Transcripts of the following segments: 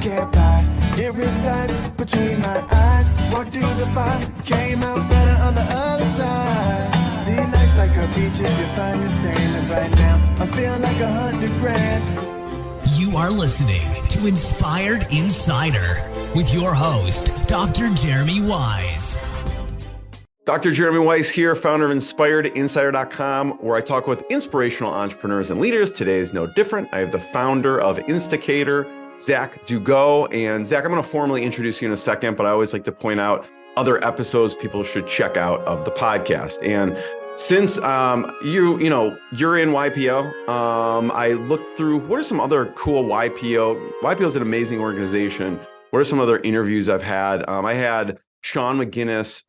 can't buy. It resides between my eyes. Walked through the fire, came out better on the other side. See, life's like a beach if you find the sand. And right now, I feel like 100 grand. You are listening to Inspired Insider with your host, Dr. Jeremy Wise. Dr. Jeremy Weiss here, founder of InspiredInsider.com, where I talk with inspirational entrepreneurs and leaders. Today is no different. I have the founder of Insticator, Zack Dugow. And Zack, I'm going to formally introduce you in a second, but I always like to point out other episodes people should check out of the podcast. And since you're in YPO, I looked through what are some other cool YPO. YPO is an amazing organization. What are some other interviews I've had? I had Sean McGinnis,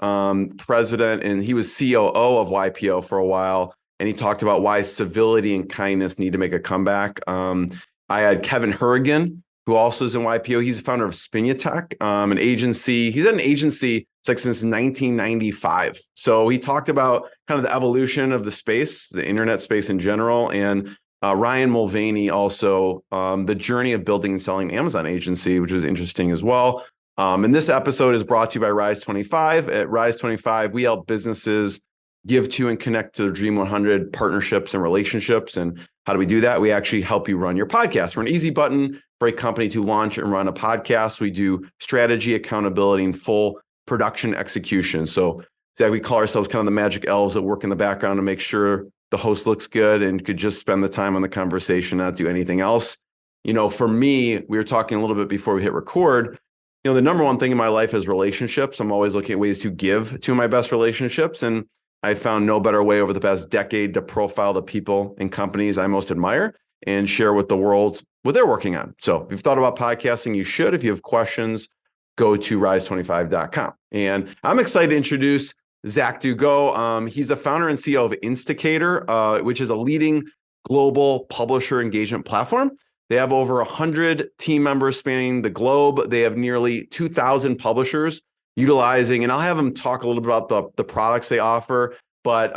president, and he was COO of YPO for a while, and he talked about why civility and kindness need to make a comeback. I had Kevin Hurrigan, who also is in YPO. He's the founder of Spinutech, an agency. He's had an agency since 1995. So he talked about kind of the evolution of the space, the internet space in general, and Ryan Mulvaney also, the journey of building and selling an Amazon agency, which was interesting as well. And this episode is brought to you by Rise 25. At Rise 25, we help businesses give to and connect to their Dream 100 partnerships and relationships. And how do we do that? We actually help you run your podcast. We're an easy button for a company to launch and run a podcast. We do strategy, accountability, and full production execution. So Zach, we call ourselves kind of the magic elves that work in the background to make sure the host looks good and could just spend the time on the conversation, not do anything else. You know, for me, we were talking a little bit before we hit record. You know, the number one thing in my life is relationships. I'm always looking at ways to give to my best relationships. And I found no better way over the past decade to profile the people and companies I most admire and share with the world what they're working on. So if you've thought about podcasting, you should. If you have questions, go to rise25.com. And I'm excited to introduce Zack Dugow. He's the founder and CEO of Insticator, which is a leading global publisher engagement platform. They have over 100 team members spanning the globe. They have nearly 2,000 publishers utilizing, and I'll have them talk a little bit about the products they offer, but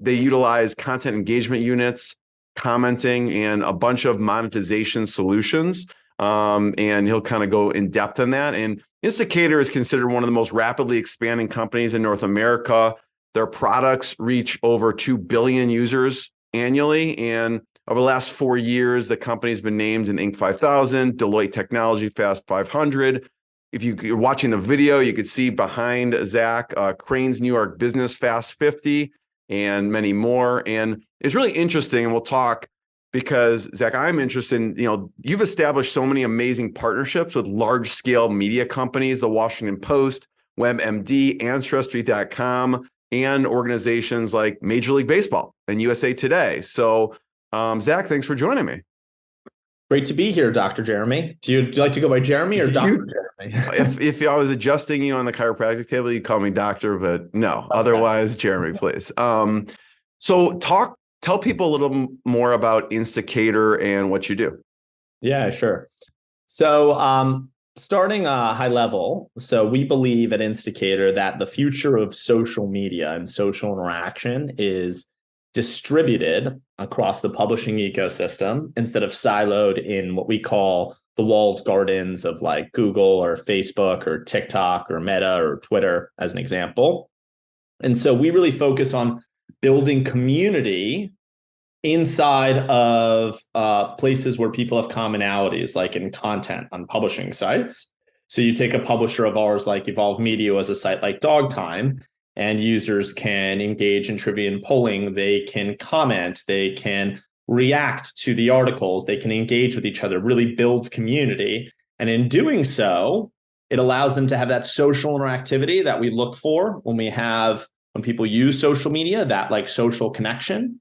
they utilize content engagement units, commenting, and a bunch of monetization solutions. And he'll kind of go in depth on that. And Insticator is considered one of the most rapidly expanding companies in North America. Their products reach over 2 billion users annually. And over the last 4 years, the company's been named in Inc. 5000, Deloitte Technology Fast 500. If you're watching the video, you could see behind Zack, Crain's New York Business Fast 50 and many more. And it's really interesting, and we'll talk because, Zack, I'm interested in, you've established so many amazing partnerships with large-scale media companies, the Washington Post, WebMD, Ancestry.com, and organizations like Major League Baseball and USA Today. So, Zack, thanks for joining me. Great to be here, Dr. Jeremy. Do you like to go by Jeremy or Dr. Jeremy? if I was adjusting you on the chiropractic table, you'd call me doctor, but no, okay. Otherwise, Jeremy, please. So tell people a little more about Insticator and what you do. Yeah, sure. So starting high level, so we believe at Insticator that the future of social media and social interaction is distributed across the publishing ecosystem instead of siloed in what we call the walled gardens of like Google or Facebook or TikTok or Meta or Twitter, as an example. And so we really focus on building community inside of places where people have commonalities, like in content on publishing sites. So you take a publisher of ours like Evolve Media as a site like Dogtime, and users can engage in trivia and polling. They can comment, they can react to the articles, they can engage with each other, really build community. And in doing so, it allows them to have that social interactivity that we look for when people use social media, that like social connection.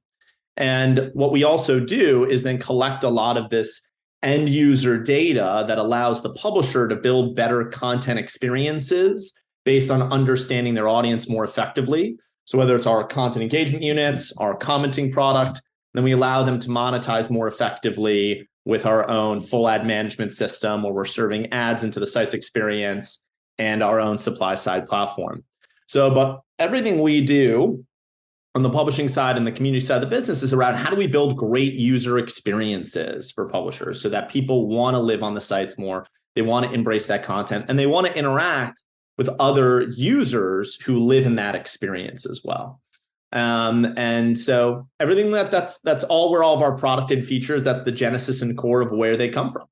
And what we also do is then collect a lot of this end user data that allows the publisher to build better content experiences based on understanding their audience more effectively. So whether it's our content engagement units, our commenting product, then we allow them to monetize more effectively with our own full ad management system where we're serving ads into the site's experience and our own supply side platform. So, but everything we do on the publishing side and the community side of the business is around how do we build great user experiences for publishers so that people want to live on the sites more. They want to embrace that content, and they want to interact with other users who live in that experience as well. And so everything that's all where all of our product and features, that's the genesis and core of where they come from.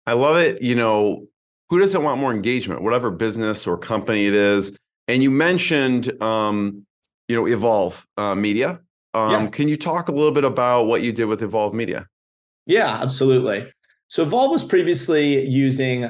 I love it. Who doesn't want more engagement, whatever business or company it is? And you mentioned, Evolve Media. Can you talk a little bit about what you did with Evolve Media? Yeah, absolutely. So Evolve was previously using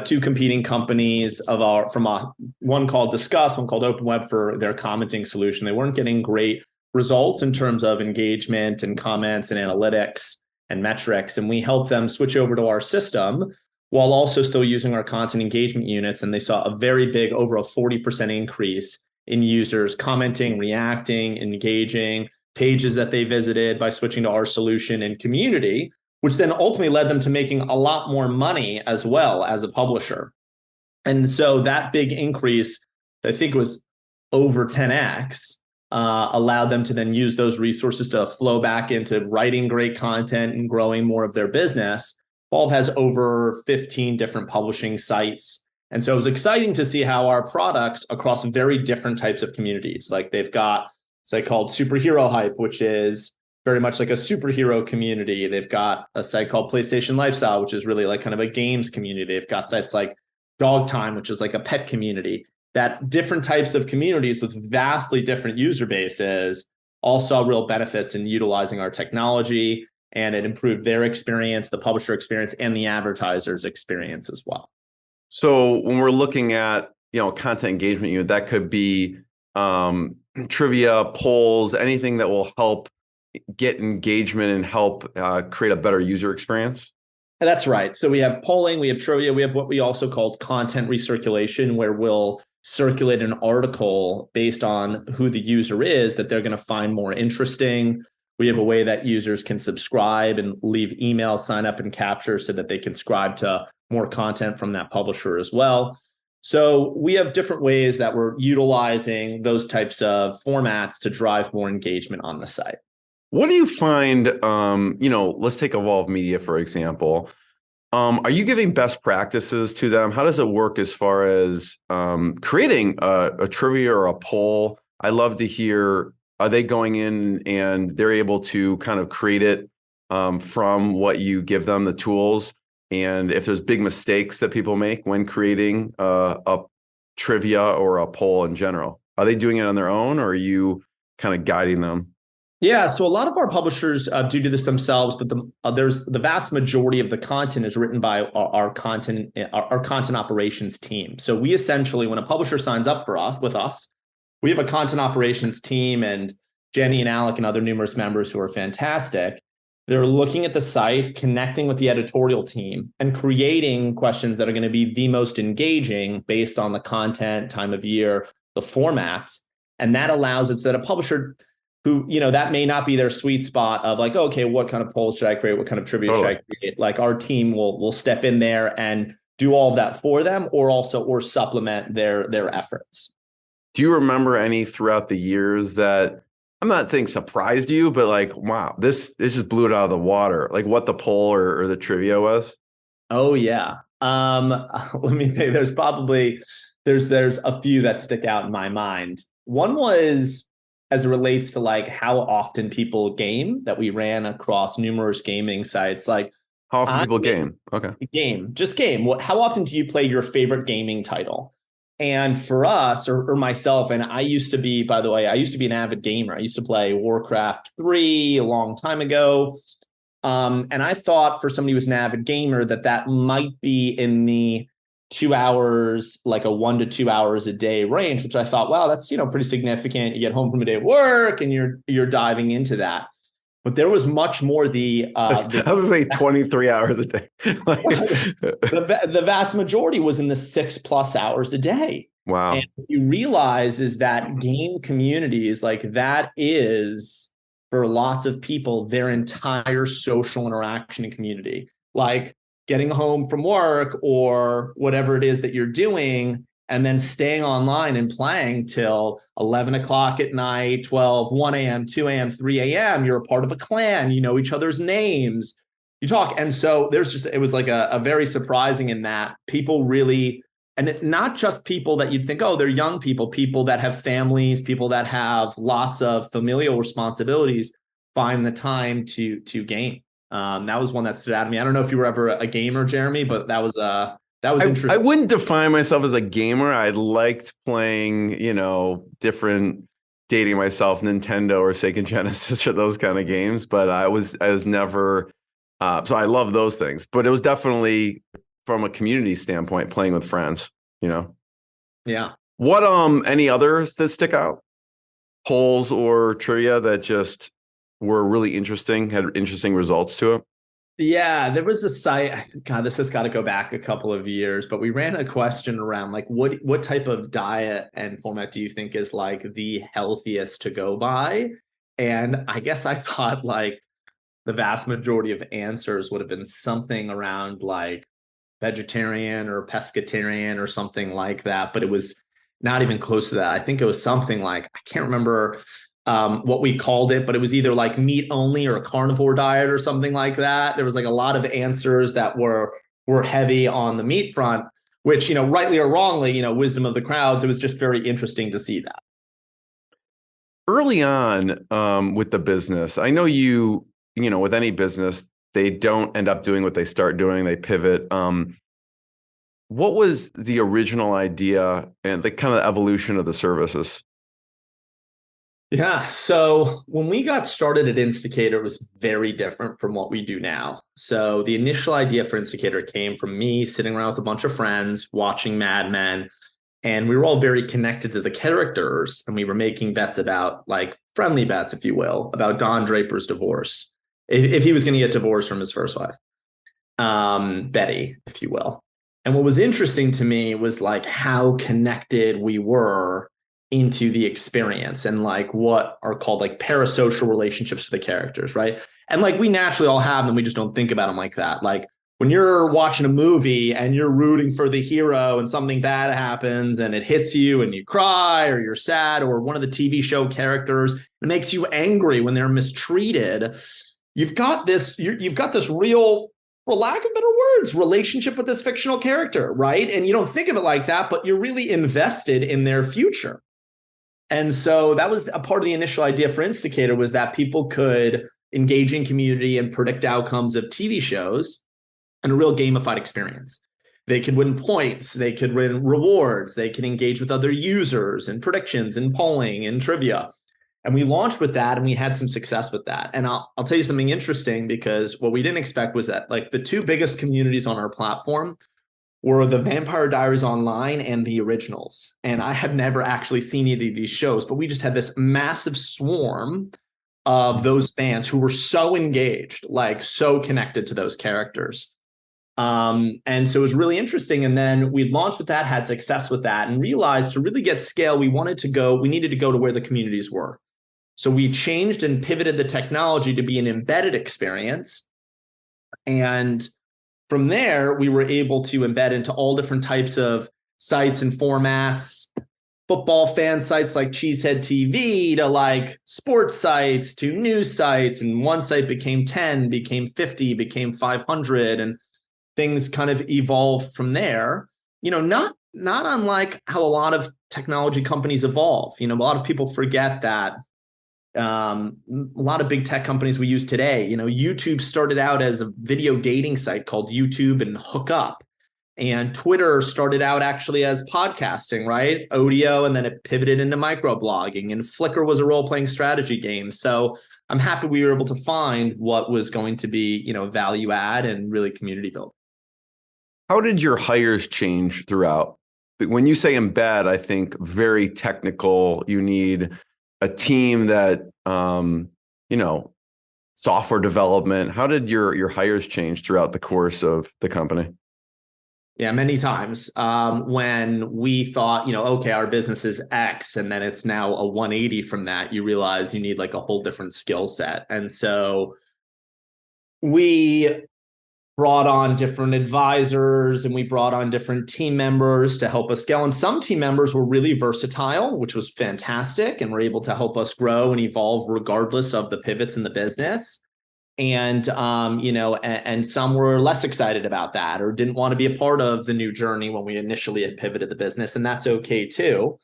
two competing companies one called Discuss, one called OpenWeb for their commenting solution. They weren't getting great results in terms of engagement and comments and analytics and metrics. And we helped them switch over to our system while also still using our content engagement units. And they saw a very big, over a 40% increase in users commenting, reacting, engaging, pages that they visited by switching to our solution and community, which then ultimately led them to making a lot more money as well as a publisher. And so that big increase, I think it was over 10x, allowed them to then use those resources to flow back into writing great content and growing more of their business. Evolve has over 15 different publishing sites. And so it was exciting to see how our products across very different types of communities, like they've got site called Superhero Hype, which is very much like a superhero community. They've got a site called PlayStation Lifestyle, which is really like kind of a games community. They've got sites like Dog Time, which is like a pet community. That different types of communities with vastly different user bases all saw real benefits in utilizing our technology, and it improved their experience, the publisher experience, and the advertiser's experience as well. So when we're looking at, content engagement unit, that could be trivia, polls, anything that will help get engagement and help create a better user experience? That's right. So we have polling, we have trivia, we have what we also called content recirculation, where we'll circulate an article based on who the user is that they're going to find more interesting. We have a way that users can subscribe and leave email, sign up, and capture so that they can subscribe to more content from that publisher as well. So we have different ways that we're utilizing those types of formats to drive more engagement on the site. What do you find, let's take Evolve Media, for example. Are you giving best practices to them? How does it work as far as creating a trivia or a poll? I love to hear, are they going in and they're able to kind of create it from what you give them, the tools? And if there's big mistakes that people make when creating a trivia or a poll in general, are they doing it on their own, or are you kind of guiding them? Yeah, so a lot of our publishers do this themselves, but there's the vast majority of the content is written by our content operations team. So we essentially, when a publisher signs up with us, we have a content operations team, and Jenny and Alec and other numerous members who are fantastic. They're looking at the site, connecting with the editorial team, and creating questions that are going to be the most engaging based on the content, time of year, the formats. And that allows it so that a publisher who, that may not be their sweet spot of like, okay, what kind of polls should I create? What kind of trivia should I create? Like our team will step in there and do all of that for them, or supplement their efforts. Do you remember any throughout the years that, I'm not saying surprised you, but like, wow, this just blew it out of the water, like what the poll or the trivia was? Oh yeah. Let me think. There's a few that stick out in my mind. One was as it relates to like how often people game, that we ran across numerous gaming sites. Like how often people game? Okay. Game. How often do you play your favorite gaming title? And for us, or myself, and I used to be an avid gamer. I used to play Warcraft 3 a long time ago. And I thought for somebody who's an avid gamer that might be in the 2 hours, like a 1 to 2 hours a day range, which I thought, wow, that's, pretty significant. You get home from a day of work and you're diving into that. But there was much more I was going to say 23 hours a day. the vast majority was in the 6+ hours a day. Wow. And what you realize is that game communities, like that is, for lots of people, their entire social interaction and community. Like getting home from work or whatever it is that you're doing, and then staying online and playing till 11 o'clock at night, 12, 1 a.m., 2 a.m., 3 a.m. You're a part of a clan. You know each other's names. you talk. And so it was like a very surprising in that people really, not just people that you'd think, oh, they're young people that have families, people that have lots of familial responsibilities, find the time to game. That was one that stood out to me. I don't know if you were ever a gamer, Jeremy, but that was interesting. I wouldn't define myself as a gamer. I liked playing, different, dating myself, Nintendo or Sega Genesis or those kind of games, but I was never, so I love those things, but it was definitely from a community standpoint, playing with friends, Yeah. What, any others that stick out? Polls or trivia that just were really interesting, had interesting results to it? Yeah, there was a site. God, this has got to go back a couple of years, but we ran a question around like what type of diet and format do you think is like the healthiest to go by? And I guess I thought like the vast majority of answers would have been something around like vegetarian or pescatarian or something like that, but it was not even close to that. I think it was something like, I can't remember what we called it, but it was either like meat only or a carnivore diet or something like that. There was like a lot of answers that were heavy on the meat front, which, rightly or wrongly, wisdom of the crowds, it was just very interesting to see that. Early on with the business, I know with any business, they don't end up doing what they start doing, they pivot. What was the original idea and the kind of evolution of the services? Yeah. So when we got started at Insticator, it was very different from what we do now. So the initial idea for Insticator came from me sitting around with a bunch of friends, watching Mad Men, and we were all very connected to the characters. And we were making bets about, like, friendly bets, if you will, about Don Draper's divorce, if he was going to get divorced from his first wife, Betty, if you will. And what was interesting to me was like how connected we were into the experience and like what are called like parasocial relationships to the characters, right? And like we naturally all have them, we just don't think about them like that. Like when you're watching a movie and you're rooting for the hero and something bad happens and it hits you and you cry or you're sad, or one of the TV show characters, it makes you angry when they're mistreated. You've got this real, for lack of better words, relationship with this fictional character, right? And you don't think of it like that, but you're really invested in their future. And so that was a part of the initial idea for Insticator, was that people could engage in community and predict outcomes of TV shows in a real gamified experience. They could win points, they could win rewards, they could engage with other users and predictions and polling and trivia. And we launched with that and we had some success with that. And I'll tell you something interesting, because what we didn't expect was that like the two biggest communities on our platform were the Vampire Diaries Online and the Originals. And I had never actually seen either of these shows, but we just had this massive swarm of those fans who were so engaged, like so connected to those characters. And so it was really interesting. And then we launched with that, had success with that, and realized to really get scale, we needed to go to where the communities were. So we changed and pivoted the technology to be an embedded experience. And from there, we were able to embed into all different types of sites and formats, football fan sites like Cheesehead TV to like sports sites to news sites. And one site became 10, became 50, became 500, and things kind of evolved from there. Not unlike how a lot of technology companies evolve. A lot of people forget that a lot of big tech companies we use today, YouTube started out as a video dating site called YouTube and Hook Up. And Twitter started out actually as podcasting, right? Audio, and then it pivoted into microblogging. And Flickr was a role-playing strategy game. So I'm happy we were able to find what was going to be, value add and really community build. How did your hires change throughout? When you say embed, I think very technical. You need a team that, software development. How did your hires change throughout the course of the company? Yeah, many times when we thought, okay, our business is X, and then it's now a 180 from that, you realize you need like a whole different skill set. And so we brought on different advisors and we brought on different team members to help us scale. And some team members were really versatile, which was fantastic, and were able to help us grow and evolve regardless of the pivots in the business. And, and some were less excited about that or didn't want to be a part of the new journey when we initially had pivoted the business. And that's okay too.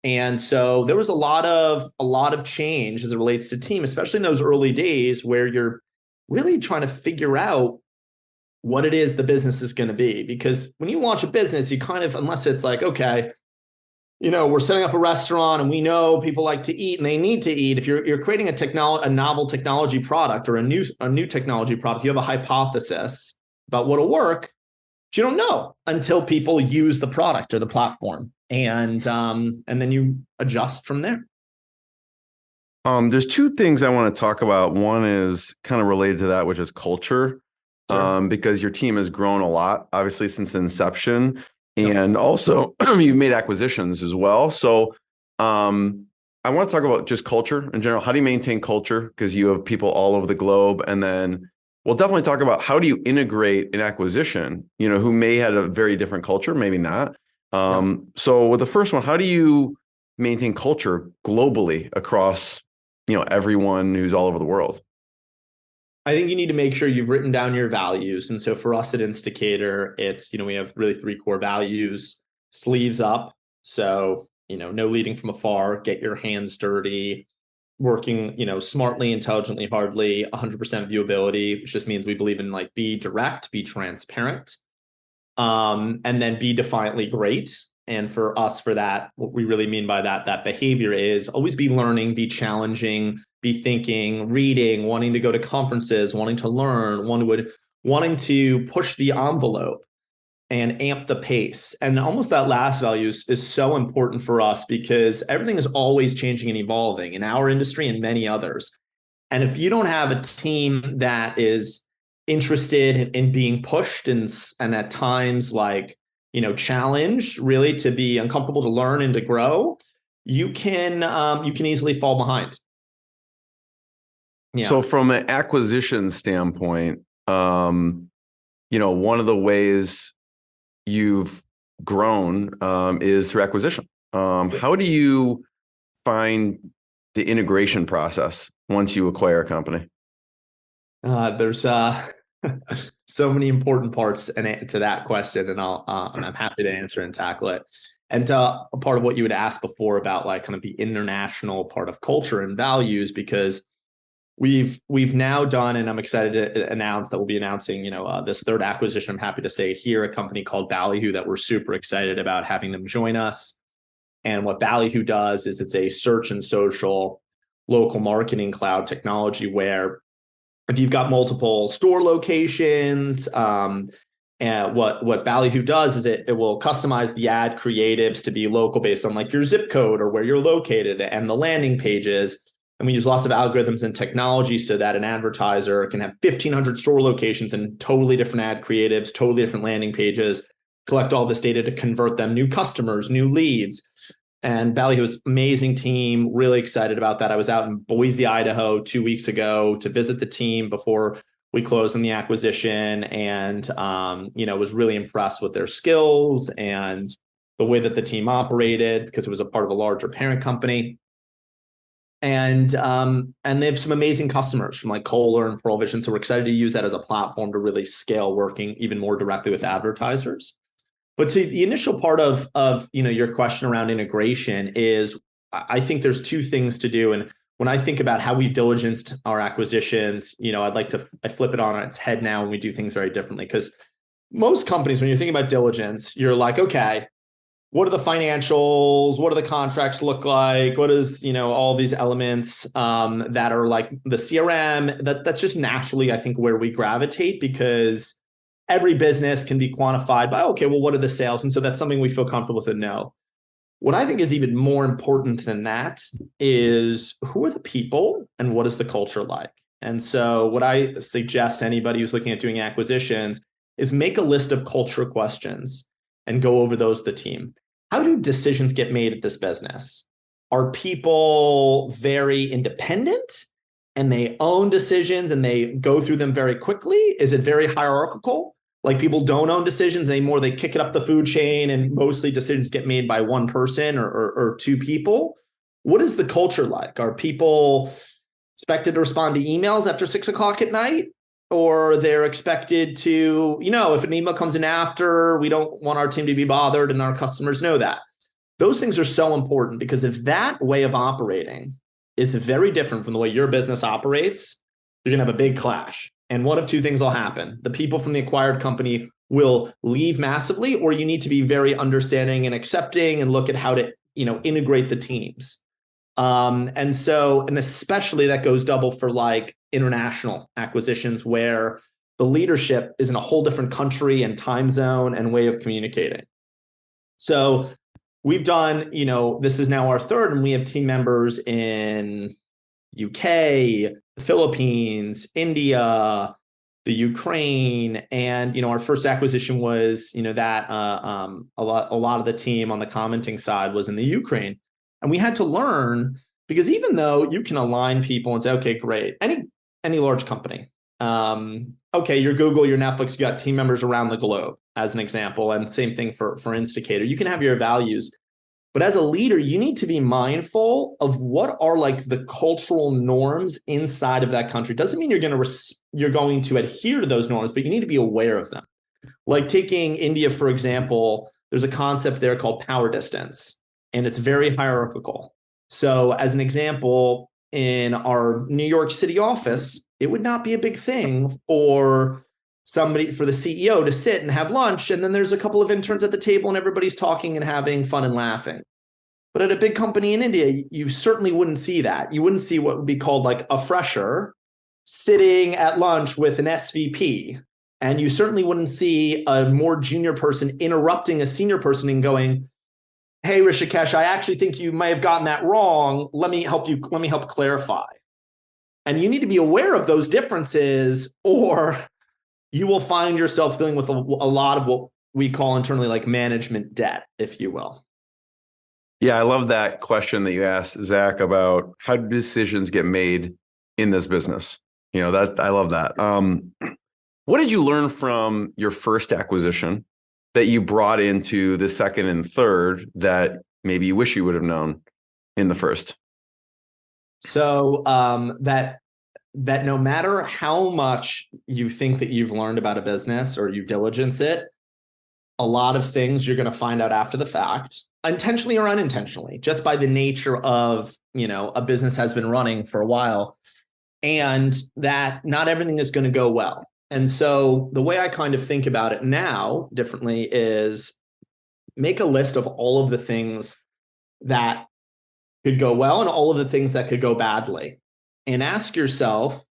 And so there was a lot of change as it relates to team, especially in those early days where you're really trying to figure out what it is the business is going to be. Because when you launch a business, you kind of, unless it's like, okay, we're setting up a restaurant and we know people like to eat and they need to eat. If you're creating a novel technology product or a new technology product, you have a hypothesis about what'll work, but you don't know until people use the product or the platform. And then you adjust from there. There's two things I want to talk about. One is kind of related to that, which is culture, Sure. because your team has grown a lot, obviously, since the inception. And also you've made acquisitions as well. So I want to talk about just culture in general. How do you maintain culture? Because you have people all over the globe. And then we'll definitely talk about how do you integrate an acquisition, who may have a very different culture, maybe not. So with the first one, how do you maintain culture globally across, everyone who's all over the world? I think you need to make sure you've written down your values. And so for us at Insticator, it's, we have really 3 core values: sleeves up. So, no leading from afar, get your hands dirty, working, smartly, intelligently, hardly, 100% viewability, which just means we believe in be direct, be transparent, and then be defiantly great. And for us, for that, what we really mean by that behavior is always be learning, be challenging, be thinking, reading, wanting to go to conferences, wanting to learn, wanting to push the envelope and amp the pace. And almost that last value is so important for us because everything is always changing and evolving in our industry and many others. And if you don't have a team that is interested in being pushed and at times challenged, really to be uncomfortable, to learn and to grow, you can easily fall behind. Yeah. So from an acquisition standpoint, one of the ways you've grown is through acquisition. How do you find the integration process once you acquire a company? There's so many important parts to that question, and I'm happy to answer and tackle it. And a part of what you had asked before about kind of the international part of culture and values, because we've now done, and I'm excited to announce that we'll be announcing, this third acquisition. I'm happy to say it here, a company called Ballyhoo that we're super excited about having them join us. And what Ballyhoo does is it's a search and social local marketing cloud technology where if you've got multiple store locations, and what Ballyhoo does is it will customize the ad creatives to be local based on your zip code or where you're located and the landing pages. And we use lots of algorithms and technology so that an advertiser can have 1,500 store locations and totally different ad creatives, totally different landing pages, collect all this data to convert them, new customers, new leads. And Ballyhoo's amazing team, really excited about that. I was out in Boise, Idaho 2 weeks ago to visit the team before we closed on the acquisition, and was really impressed with their skills and the way that the team operated because it was a part of a larger parent company. And they have some amazing customers from Kohler and Pearl Vision. So we're excited to use that as a platform to really scale working even more directly with advertisers. But to the initial part of your question around integration is, I think there's 2 things to do. And when I think about how we diligenced our acquisitions, I flip it on its head now and we do things very differently. Because most companies, when you're thinking about diligence, you're like, okay, what are the financials? What do the contracts look like? What is, all these elements that are like the CRM? That's just naturally, I think, where we gravitate, because every business can be quantified by, okay, well, what are the sales? And so that's something we feel comfortable with and know. What I think is even more important than that is, who are the people and what is the culture like? And so what I suggest to anybody who's looking at doing acquisitions is make a list of culture questions and go over those with the team. How do decisions get made at this business? Are people very independent and they own decisions and they go through them very quickly? Is it very hierarchical? People don't own decisions, they kick it up the food chain and mostly decisions get made by one person or 2 people. What is the culture like? Are people expected to respond to emails after 6 o'clock at night, or they're expected to, if an email comes in after, we don't want our team to be bothered, and our customers know that. Those things are so important, because if that way of operating is very different from the way your business operates, you're going to have a big clash. And one of two things will happen. The people from the acquired company will leave massively, or you need to be very understanding and accepting and look at how to, integrate the teams. And especially that goes double for like international acquisitions, where the leadership is in a whole different country and time zone and way of communicating. So we've done, this is now our third, and we have team members in UK, the Philippines, India, the Ukraine, and our first acquisition was that a lot of the team on the commenting side was in the Ukraine, and we had to learn, because even though you can align people and say, okay, great, any large company, okay, your Google, your Netflix, you got team members around the globe as an example, and same thing for Insticator. You can have your values. But as a leader, you need to be mindful of what are like the cultural norms inside of that country. Doesn't mean you're going to adhere to those norms, but you need to be aware of them. Like taking India, for example, there's a concept there called power distance, and it's very hierarchical. So as an example, in our New York City office, it would not be a big thing for the CEO to sit and have lunch, and then there's a couple of interns at the table and everybody's talking and having fun and laughing. But at a big company in India, you certainly wouldn't see that. You wouldn't see what would be called like a fresher sitting at lunch with an SVP. And you certainly wouldn't see a more junior person interrupting a senior person and going, hey, Rishikesh, I actually think you may have gotten that wrong. Let me help clarify. And you need to be aware of those differences, or you will find yourself dealing with a lot of what we call internally like management debt, if you will. Yeah, I love that question that you asked, Zach, about how do decisions get made in this business. That I love that. What did you learn from your first acquisition that you brought into the second and third that maybe you wish you would have known in the first? So that no matter how much you think that you've learned about a business or you diligence it, a lot of things you're going to find out after the fact, intentionally or unintentionally, just by the nature of, a business has been running for a while, and that not everything is going to go well. And so the way I kind of think about it now differently is make a list of all of the things that could go well and all of the things that could go badly. And ask yourself,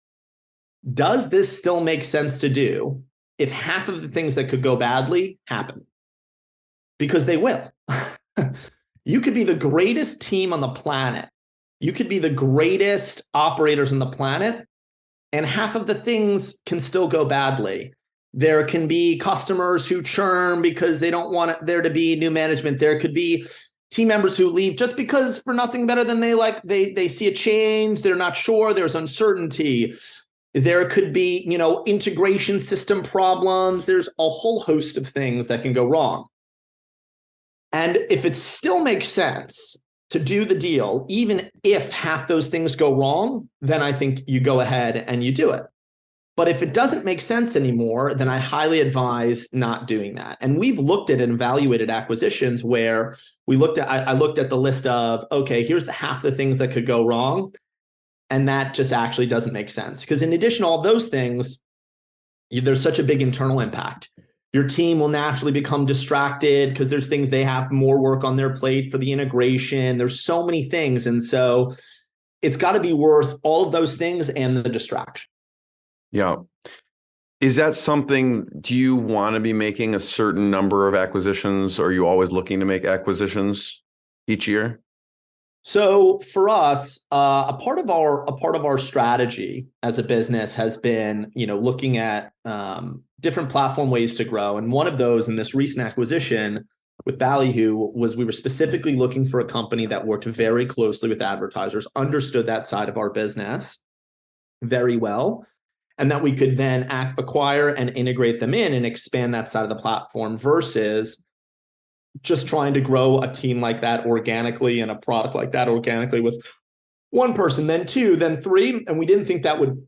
does this still make sense to do if half of the things that could go badly happen? Because they will. You could be the greatest team on the planet. You could be the greatest operators on the planet, and half of the things can still go badly. There can be customers who churn because they don't want there to be new management. There could be team members who leave just because for nothing better than they see a change. They're not sure. There's uncertainty. There could be, integration system problems. There's a whole host of things that can go wrong. And if it still makes sense to do the deal, even if half those things go wrong, then I think you go ahead and you do it. But if it doesn't make sense anymore, then I highly advise not doing that. And we've looked at and evaluated acquisitions where I looked at the list of, okay, here's the half the things that could go wrong. And that just actually doesn't make sense. Because in addition to all those things, there's such a big internal impact. Your team will naturally become distracted because there's things they have more work on their plate for the integration. There's so many things. And so it's got to be worth all of those things and the distraction. Yeah. Is that something, do you want to be making a certain number of acquisitions? Or are you always looking to make acquisitions each year? So for us, a part of our strategy as a business has been, looking at different platform ways to grow. And one of those in this recent acquisition with Ballyhoo was we were specifically looking for a company that worked very closely with advertisers, understood that side of our business very well, and that we could then acquire and integrate them in and expand that side of the platform versus just trying to grow a team like that organically and a product like that organically with one person, then two, then three, and we didn't think that would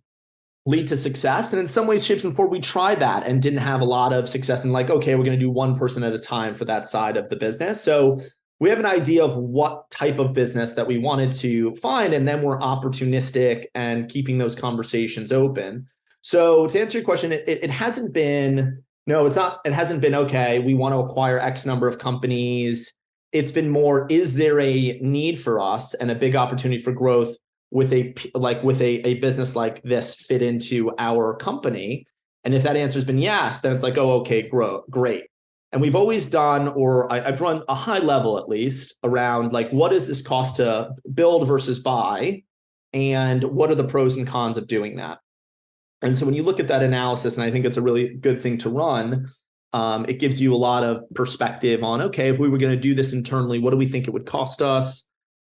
lead to success. And in some ways, shapes and form, we tried that and didn't have a lot of success. And like, okay, we're going to do one person at a time for that side of the business. So we have an idea of what type of business that we wanted to find, and then we're opportunistic and keeping those conversations open. So to answer your question, it hasn't been, no, it's not, it hasn't been, okay, we want to acquire X number of companies. It's been more, is there a need for us and a big opportunity for growth with a business like this fit into our company? And if that answer has been yes, then it's like, oh, okay, great. And we've always done, or I've run a high level at least around like, what does this cost to build versus buy? And what are the pros and cons of doing that? And so when you look at that analysis, and I think it's a really good thing to run, it gives you a lot of perspective on, okay, if we were going to do this internally, what do we think it would cost us?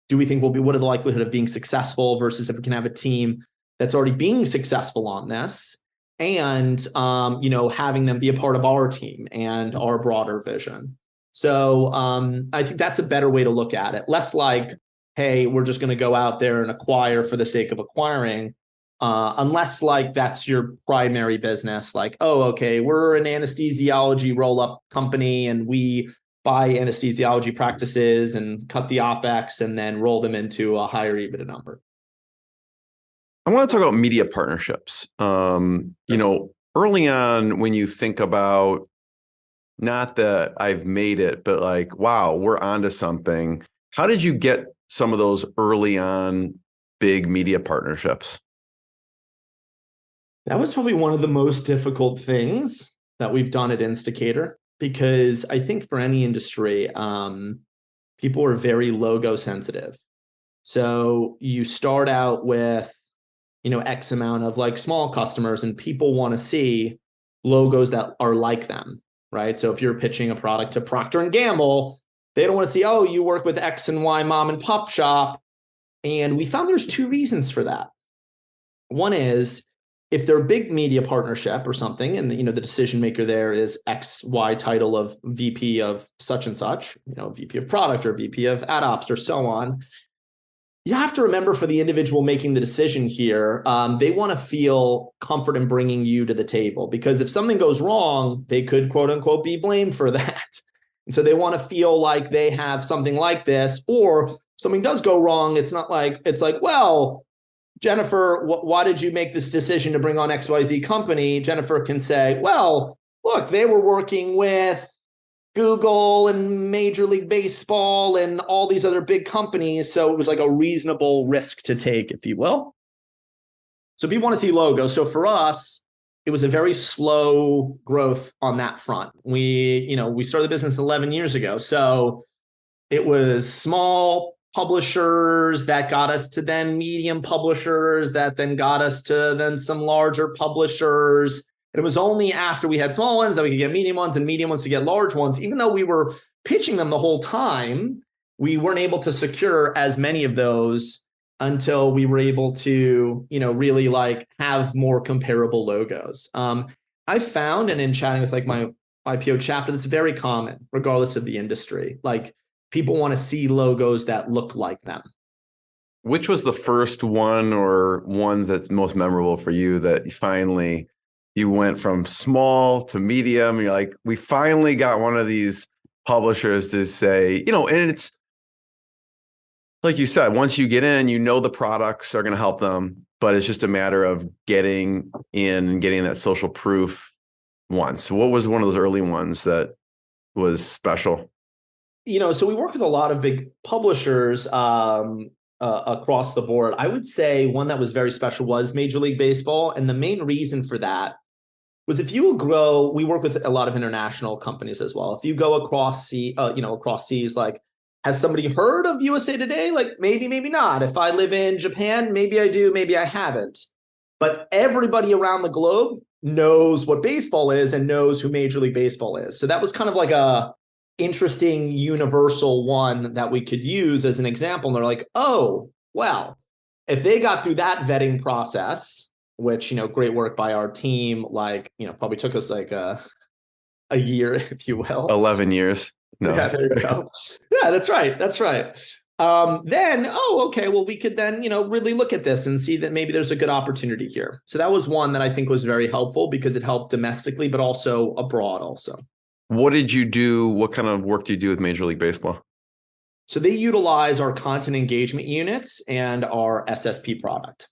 Do we think what are the likelihood of being successful versus if we can have a team that's already being successful on this and, having them be a part of our team and our broader vision. So I think that's a better way to look at it. Less like, hey, we're just going to go out there and acquire for the sake of acquiring, unless like that's your primary business. Like, oh, okay, we're an anesthesiology roll-up company and we buy anesthesiology practices and cut the OpEx and then roll them into a higher EBITDA number. I want to talk about media partnerships. Early on when you think about, not that I've made it, but like, wow, we're onto something. How did you get some of those early on big media partnerships? That was probably one of the most difficult things that we've done at Insticator, because I think for any industry, people are very logo sensitive. So you start out with, X amount of like small customers, and people want to see logos that are like them, right? So if you're pitching a product to Procter & Gamble, they don't want to see, oh, you work with X and Y mom and pop shop. And we found there's two reasons for that. One is, if they're a big media partnership or something, and the decision maker there is XY title of VP of such and such, VP of product or VP of ad ops or so on, you have to remember, for the individual making the decision here, they want to feel comfort in bringing you to the table, because if something goes wrong, they could quote unquote be blamed for that. And so they want to feel like they have something like this, or something does go wrong. It's not like, it's like, well, Jennifer, why did you make this decision to bring on XYZ company? Jennifer can say, well, look, they were working with Google and Major League Baseball and all these other big companies. So it was like a reasonable risk to take, if you will. So people want to see logos. So for us, it was a very slow growth on that front. We started the business 11 years ago. So it was small publishers that got us to then medium publishers that then got us to then some larger publishers. And it was only after we had small ones that we could get medium ones and medium ones to get large ones. Even though we were pitching them the whole time, we weren't able to secure as many of those until we were able to, really like have more comparable logos. I found, and in chatting with like my IPO chapter, that's very common, regardless of the industry. Like, people want to see logos that look like them. Which was the first one or ones that's most memorable for you that finally you went from small to medium? And you're like, we finally got one of these publishers to say, and it's like you said, once you get in, the products are going to help them, but it's just a matter of getting in and getting that social proof once. What was one of those early ones that was special? So we work with a lot of big publishers across the board. I would say one that was very special was Major League Baseball. And the main reason for that was, if you grow, we work with a lot of international companies as well. If you go across seas, like, has somebody heard of USA Today? Like, maybe, maybe not. If I live in Japan, maybe I do, maybe I haven't. But everybody around the globe knows what baseball is and knows who Major League Baseball is. So that was kind of like a interesting universal one that we could use as an example. And they're like, oh, well, if they got through that vetting process, which, great work by our team, like, probably took us like a year, if you will. 11 years. No. Yeah, there you go. Yeah, that's right. Then, okay, well, we could then, really look at this and see that maybe there's a good opportunity here. So that was one that I think was very helpful because it helped domestically, but also abroad also. What did you do? What kind of work do you do with Major League Baseball? So they utilize our content engagement units and our SSP product.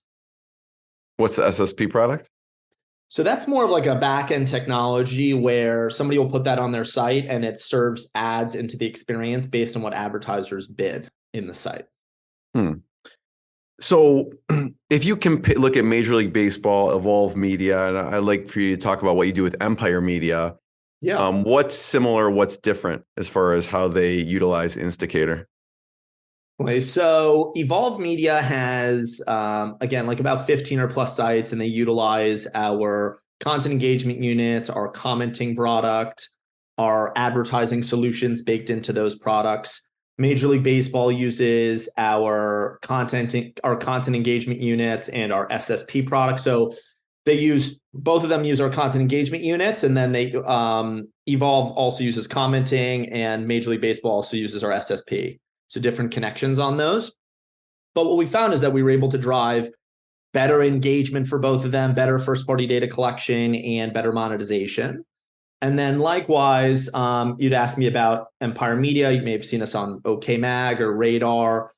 What's the SSP product? So that's more of like a back-end technology where somebody will put that on their site and it serves ads into the experience based on what advertisers bid in the site. So if you can look at Major League Baseball, Evolve Media, and I'd like for you to talk about what you do with Empire Media. Yeah. What's similar, what's different as far as how they utilize Insticator? Okay, so Evolve Media has, again, like about 15 or plus sites, and they utilize our content engagement units, our commenting product, our advertising solutions baked into those products. Major League Baseball uses our content engagement units and our SSP product. So both of them use our content engagement units, and then they Evolve also uses commenting, and Major League Baseball also uses our SSP. So different connections on those. But what we found is that we were able to drive better engagement for both of them, better first-party data collection, and better monetization. And then likewise, you'd ask me about Empire Media. You may have seen us on OK Mag or Radar.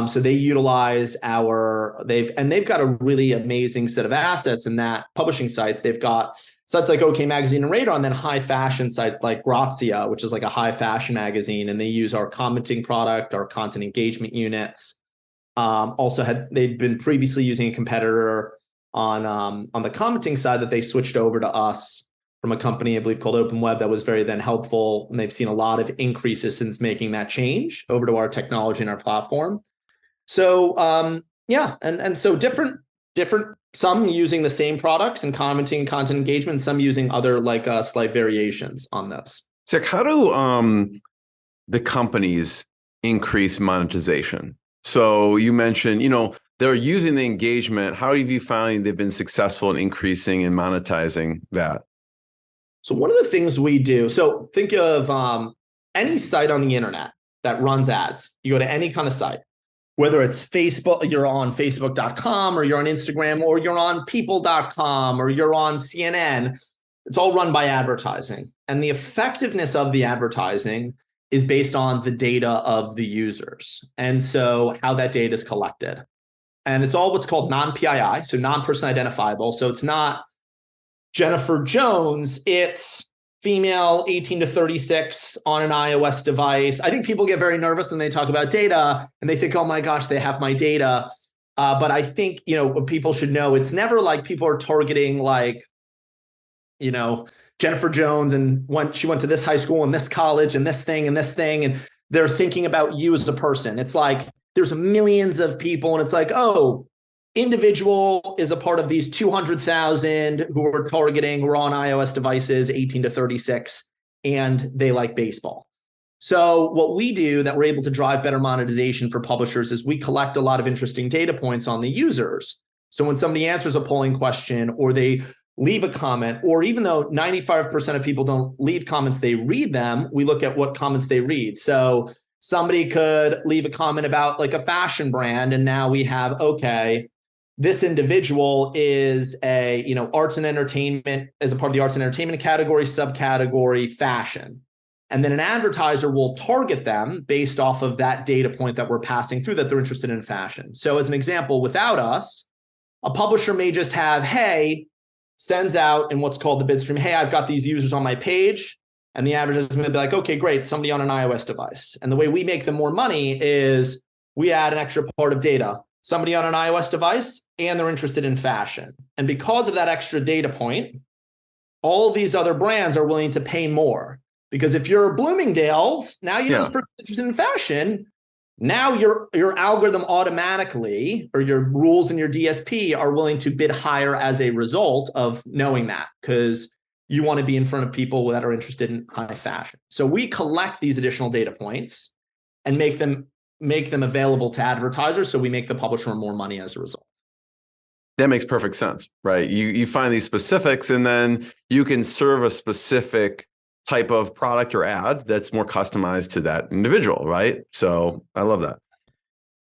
So they utilize they've got a really amazing set of assets in that publishing sites. They've got sites like OK Magazine and Radar, and then high fashion sites like Grazia, which is like a high fashion magazine. And they use our commenting product, our content engagement units. They'd been previously using a competitor on the commenting side that they switched over to us from a company, I believe, called Open Web that was very then helpful. And they've seen a lot of increases since making that change over to our technology and our platform. So and so different, some using the same products and commenting, content engagement, some using other slight variations on those. Zack, how do the companies increase monetization? So you mentioned, they're using the engagement. How have you found they've been successful in increasing and monetizing that? So one of the things we do, so think of any site on the internet that runs ads. You go to any kind of site, whether it's Facebook, you're on Facebook.com, or you're on Instagram, or you're on people.com, or you're on CNN. It's all run by advertising. And the effectiveness of the advertising is based on the data of the users. And so how that data is collected. And it's all what's called non-PII, so non-person identifiable. So it's not Jennifer Jones, it's female 18 to 36 on an iOS device. I think people get very nervous when they talk about data and they think, oh my gosh, they have my data. But I think, what people should know, it's never like people are targeting Jennifer Jones and when she went to this high school and this college and this thing, and they're thinking about you as a person. It's like there's millions of people and it's like, oh, individual is a part of these 200,000 who are targeting, who are on iOS devices, 18 to 36, and they like baseball. So what we do that we're able to drive better monetization for publishers is we collect a lot of interesting data points on the users. So when somebody answers a polling question or they leave a comment, or even though 95% of people don't leave comments, they read them, we look at what comments they read. So somebody could leave a comment about like a fashion brand, and now we have, okay, this individual is arts and entertainment, as a part of the arts and entertainment category, subcategory fashion. And then an advertiser will target them based off of that data point that we're passing through that they're interested in fashion. So as an example, without us, a publisher may just have, sends out in what's called the bid stream, I've got these users on my page. And the advertiser is going to be like, okay, great, somebody on an iOS device. And the way we make them more money is we add an extra part of data. Somebody on an iOS device, and they're interested in fashion. And because of that extra data point, all these other brands are willing to pay more. Because if you're Bloomingdale's, now you know this person's interested in fashion, now your algorithm automatically, or your rules and your DSP are willing to bid higher as a result of knowing that, because you want to be in front of people that are interested in high fashion. So we collect these additional data points and make them available to advertisers, so we make the publisher more money as a result. That makes perfect sense, right? You find these specifics, and then you can serve a specific type of product or ad that's more customized to that individual, right? So I love that.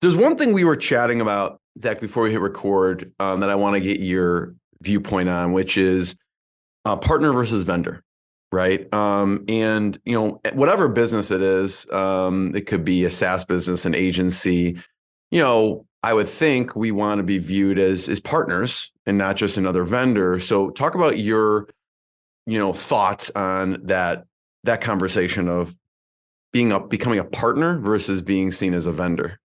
There's one thing we were chatting about, Zach, before we hit record, that I want to get your viewpoint on, which is partner versus vendor, right? And whatever business it is, it could be a SaaS business, an agency. I would think we want to be viewed as partners and not just another vendor. So, talk about your thoughts on that conversation of becoming a partner versus being seen as a vendor.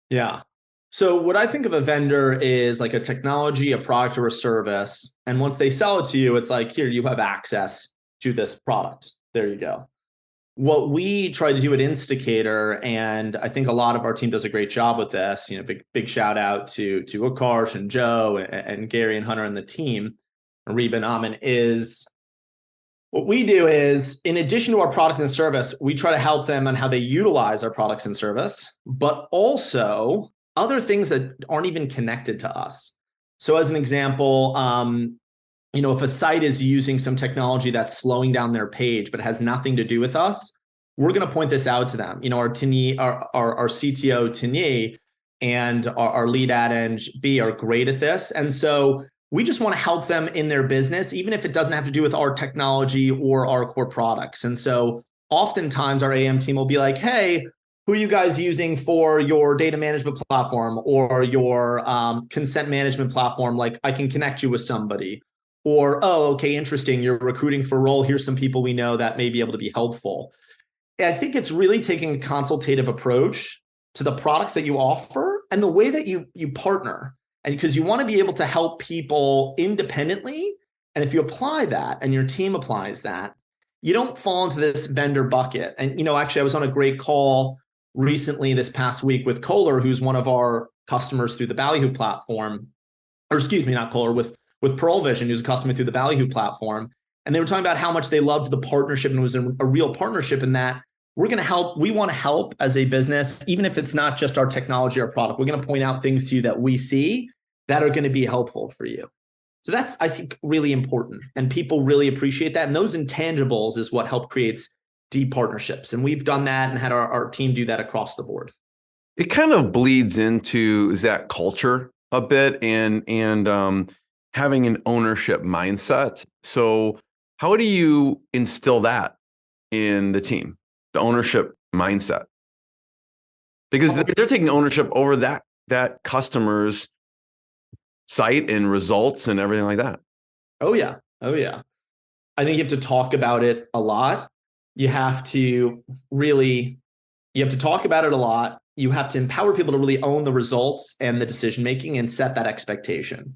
Yeah. So what I think of a vendor is like a technology, a product, or a service. And once they sell it to you, it's like, here, you have access to this product. There you go. What we try to do at Insticator, and I think a lot of our team does a great job with this, big shout out to Akarsh and Joe and Gary and Hunter and the team, and Reba and Amin, is what we do is, in addition to our product and service, we try to help them on how they utilize our products and service, but also other things that aren't even connected to us. So as an example, if a site is using some technology that's slowing down their page, but has nothing to do with us, we're going to point this out to them. Our CTO, Tini, and our lead ad eng, B, are great at this. And so we just want to help them in their business, even if it doesn't have to do with our technology or our core products. And so oftentimes our AM team will be like, hey, who are you guys using for your data management platform or your consent management platform? Like, I can connect you with somebody. Or, oh, okay, interesting. You're recruiting for a role. Here's some people we know that may be able to be helpful. I think it's really taking a consultative approach to the products that you offer and the way that you partner. And because you want to be able to help people independently. And if you apply that and your team applies that, you don't fall into this vendor bucket. And, actually, I was on a great call recently this past week with Kohler, who's one of our customers through the Ballyhoo platform, or excuse me, not Kohler, with Pearl Vision, who's a customer through the Ballyhoo platform. And they were talking about how much they loved the partnership, and it was a real partnership in that we want to help as a business, even if it's not just our technology or product. We're going to point out things to you that we see that are going to be helpful for you. So that's, I think, really important. And people really appreciate that. And those intangibles is what help creates deep partnerships. And we've done that and had our team do that across the board. It kind of bleeds into that culture a bit and having an ownership mindset. So how do you instill that in the team, the ownership mindset? Because they're taking ownership over that customer's site and results and everything like that. Oh yeah. I think you have to talk about it a lot. You have to talk about it a lot. You have to empower people to really own the results and the decision-making and set that expectation.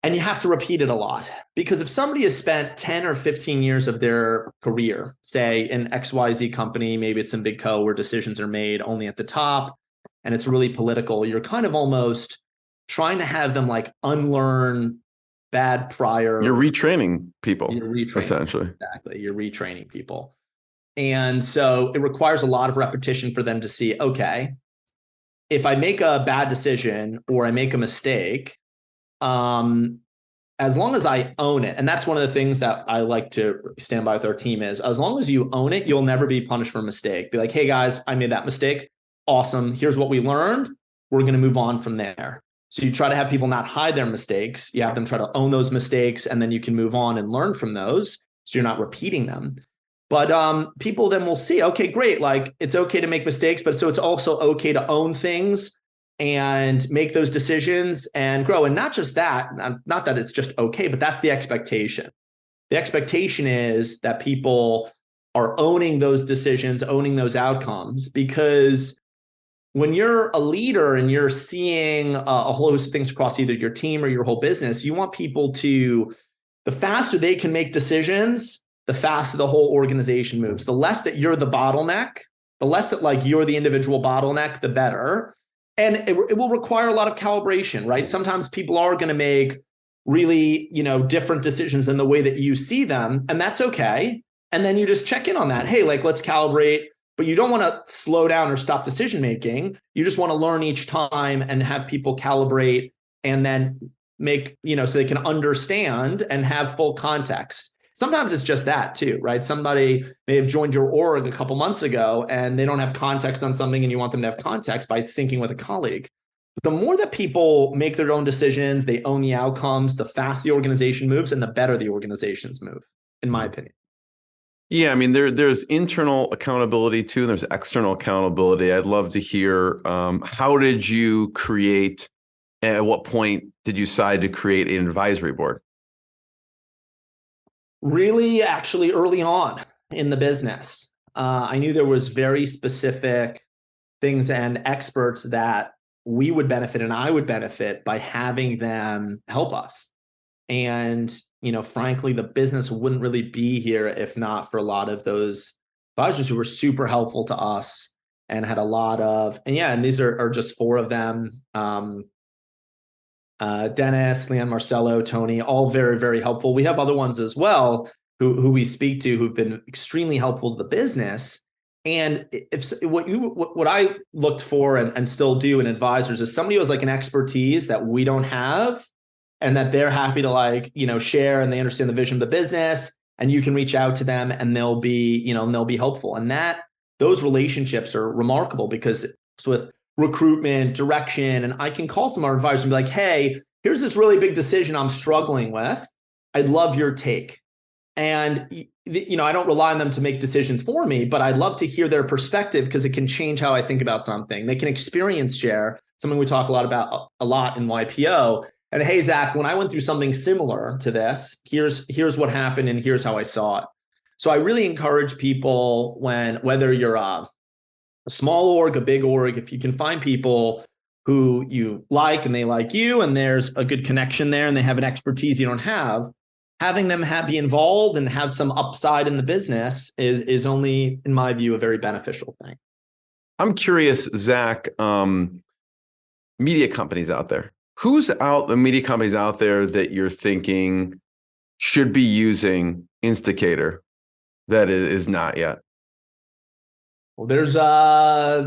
And you have to repeat it a lot, because if somebody has spent 10 or 15 years of their career, say in XYZ company, maybe it's in Big Co where decisions are made only at the top and it's really political, you're kind of almost trying to have them like unlearn bad prior. You're retraining people. Essentially. Exactly. You're retraining people. And so it requires a lot of repetition for them to see, okay, if I make a bad decision or I make a mistake, as long as I own it, and that's one of the things that I like to stand by with our team is, as long as you own it, you'll never be punished for a mistake. Be like, hey guys, I made that mistake. Awesome. Here's what we learned. We're going to move on from there. So you try to have people not hide their mistakes. You have them try to own those mistakes, and then you can move on and learn from those. So you're not repeating them. But people then will see, okay, great. Like, it's okay to make mistakes, but so it's also okay to own things and make those decisions and grow. And not just that, not that it's just okay, but that's the expectation. The expectation is that people are owning those decisions, owning those outcomes, because when you're a leader and you're seeing a whole host of things across either your team or your whole business, you want people to, the faster they can make decisions, the faster the whole organization moves. The less that you're the bottleneck, the less that like you're the individual bottleneck, the better. And it will require a lot of calibration, right? Sometimes people are going to make really, different decisions than the way that you see them, and that's okay. And then you just check in on that. Hey, like, let's calibrate. But you don't want to slow down or stop decision making. You just want to learn each time and have people calibrate and then make, so they can understand and have full context. Sometimes it's just that too, right? Somebody may have joined your org a couple months ago and they don't have context on something and you want them to have context by syncing with a colleague. But the more that people make their own decisions, they own the outcomes, the faster the organization moves and the better the organizations move, in my opinion. Yeah, I mean, there's internal accountability too, and there's external accountability. I'd love to hear, how did you create, at what point did you decide to create an advisory board? Really, actually, early on in the business, I knew there was very specific things and experts that we would benefit and I would benefit by having them help us. And, frankly, the business wouldn't really be here if not for a lot of those advisors who were super helpful to us and had a lot of, and these are just four of them. Dennis, Leon, Marcelo, Tony, all very, very helpful. We have other ones as well who we speak to who've been extremely helpful to the business. And if what I looked for and still do in advisors is somebody who has like an expertise that we don't have and that they're happy to share and they understand the vision of the business and you can reach out to them and they'll be helpful. And those relationships are remarkable because it's with recruitment, direction, and I can call some of our advisors and be like, hey, here's this really big decision I'm struggling with. I'd love your take. And, I don't rely on them to make decisions for me, but I'd love to hear their perspective because it can change how I think about something. They can experience share, something we talk a lot in YPO. And hey, Zach, when I went through something similar to this, here's what happened and here's how I saw it. So I really encourage people whether you're a small org, a big org, if you can find people who you like and they like you and there's a good connection there and they have an expertise you don't have, having them be involved and have some upside in the business is only, in my view, a very beneficial thing. I'm curious, Zach, media companies out there. The media companies out there that you're thinking should be using Insticator that is not yet? Well, there's a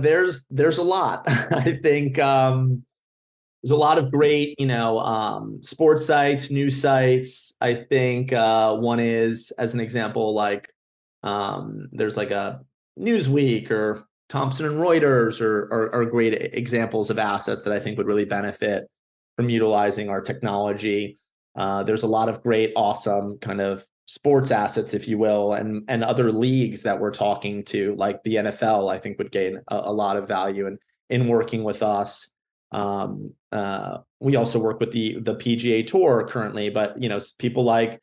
lot. I think there's a lot of great, sports sites, news sites. I think one is, as an example, there's like a Newsweek or Thomson and Reuters are great examples of assets that I think would really benefit from utilizing our technology. There's a lot of great, awesome kind of sports assets, if you will, and other leagues that we're talking to, like the NFL, I think would gain a lot of value in working with us. We also work with the PGA Tour currently, but people like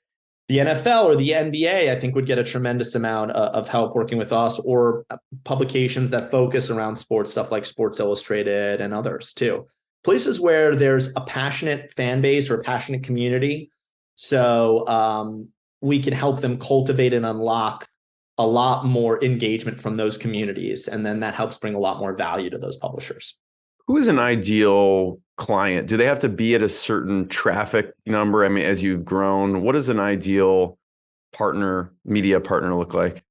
the NFL or the NBA, I think would get a tremendous amount of help working with us, or publications that focus around sports, stuff like Sports Illustrated and others too. Places where there's a passionate fan base or a passionate community. So we can help them cultivate and unlock a lot more engagement from those communities. And then that helps bring a lot more value to those publishers. Who is an ideal client? Do they have to be at a certain traffic number? I mean, as you've grown, what does an ideal media partner look like?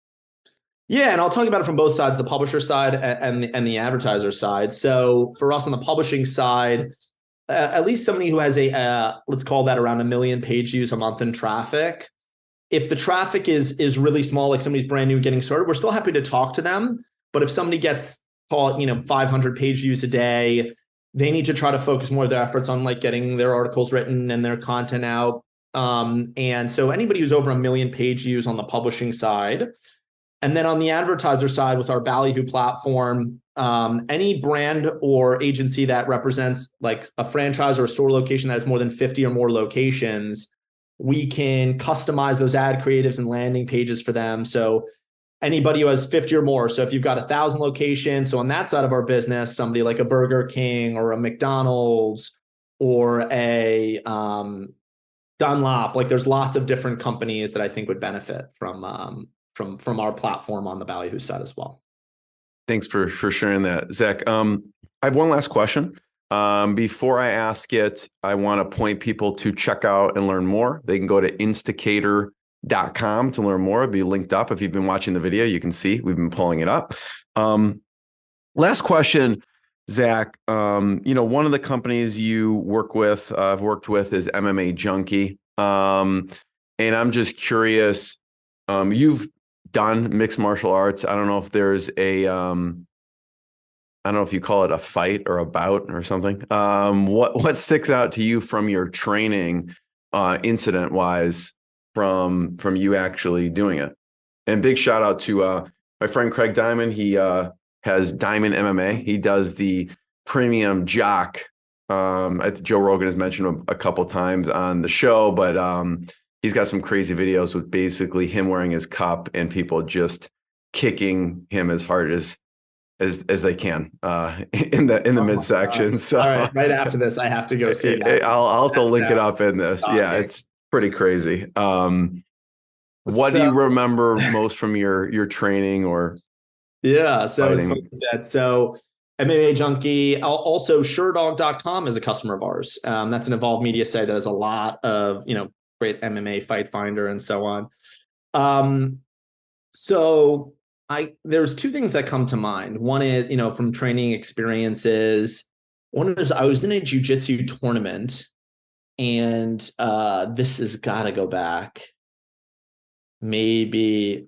Yeah, and I'll talk about it from both sides, the publisher side and the advertiser side. So for us on the publishing side, at least somebody who has let's call that around 1 million page views a month in traffic. If the traffic is really small, like somebody's brand new getting started, we're still happy to talk to them. But if somebody gets 500 page views a day, they need to try to focus more of their efforts on getting their articles written and their content out. And so anybody who's over 1 million page views on the publishing side. And then on the advertiser side with our Ballyhoo platform, any brand or agency that represents like a franchise or a store location that has more than 50 or more locations, we can customize those ad creatives and landing pages for them. So anybody who has 50 or more. So if you've got 1,000 locations, so on that side of our business, somebody like a Burger King or a McDonald's or a Dunlop, there's lots of different companies that I think would benefit from our platform on the Ballyhoo side as well. Thanks for sharing that, Zach. I have one last question. Before I ask it, I want to point people to check out and learn more. They can go to Insticator.com to learn more. It'll be linked up. If you've been watching the video, you can see we've been pulling it up. Last question, Zach. One of the companies you work with, I've worked with, is MMA Junkie. And I'm just curious, you've done mixed martial arts. I don't know if there's I don't know if you call it a fight or a bout or something. What sticks out to you from your training, incident wise, from you actually doing it? And big shout out to my friend Craig Diamond. He has Diamond MMA. He does the premium jock. Joe Rogan has mentioned him a couple times on the show, but he's got some crazy videos with basically him wearing his cup and people just kicking him as hard as they can in the midsection. So all right after this, I have to go see that. I'll have to link it up in this. Yeah, it's pretty crazy. What do you remember most from your training or? Yeah, so fighting? it's what you said. So MMA Junkie, also SureDog.com is a customer of ours. That's an evolved media site that has a lot of, great MMA fight finder and so on. So there's two things that come to mind. One is, from training experiences. One is I was in a jiu-jitsu tournament, and this has got to go back maybe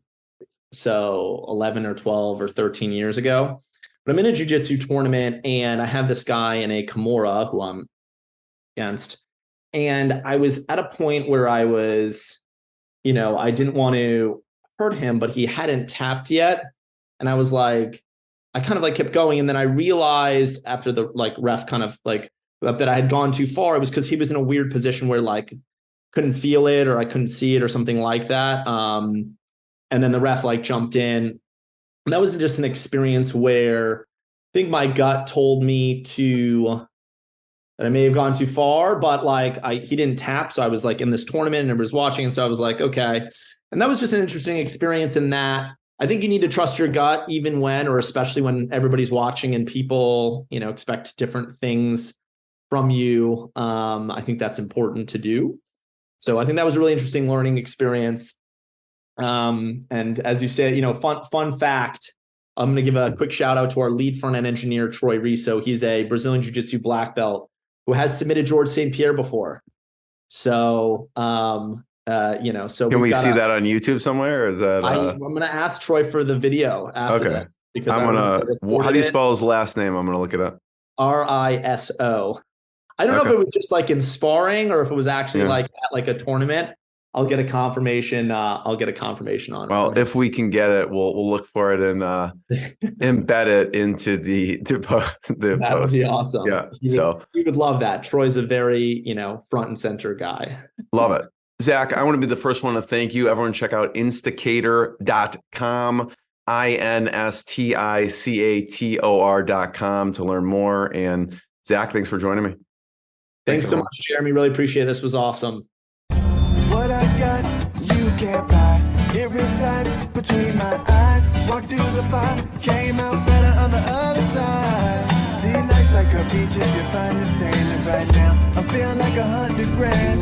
11 or 12 or 13 years ago. But I'm in a jiu-jitsu tournament, and I have this guy in a Kimura who I'm against. And I was at a point where I was, I didn't want to hurt him, but he hadn't tapped yet. And I was like, I kind of kept going. And then I realized after the ref kind of that I had gone too far. It was because he was in a weird position where couldn't feel it, or I couldn't see it, or something like that. And then the ref jumped in. And that was just an experience where I think my gut told me that I may have gone too far, but he didn't tap. So I was in this tournament and I was watching. And so I was like, okay. And that was just an interesting experience in that I think you need to trust your gut, even when, or especially when everybody's watching and people, expect different things from you. I think that's important to do. So I think that was a really interesting learning experience. And as you said, fun fact, I'm going to give a quick shout out to our lead front-end engineer, Troy Riso. He's a Brazilian Jiu-Jitsu black belt who has submitted George St. Pierre before. So, so can we see that on YouTube somewhere? Or is that? I'm going to ask Troy for the video after that. Because how do you spell his last name? I'm going to look it up. Riso. I don't know if it was just in sparring or if it was actually at a tournament. I'll get a confirmation. On it. Well, if we can get it, we'll look for it and embed it into the that post. Would be awesome. Yeah. You would love that. Troy's a very front and center guy. Love it. Zach, I want to be the first one to thank you. Everyone check out Insticator.com, Insticator.com to learn more. And Zach, thanks for joining me. Thanks so much, Jeremy. Really appreciate it. This was awesome. What I got, you can't buy. It resides between my eyes. Walked through the fire, came out better on the other side. See, life's like a beach if you find the sailing right now. I'm feeling like 100 grand.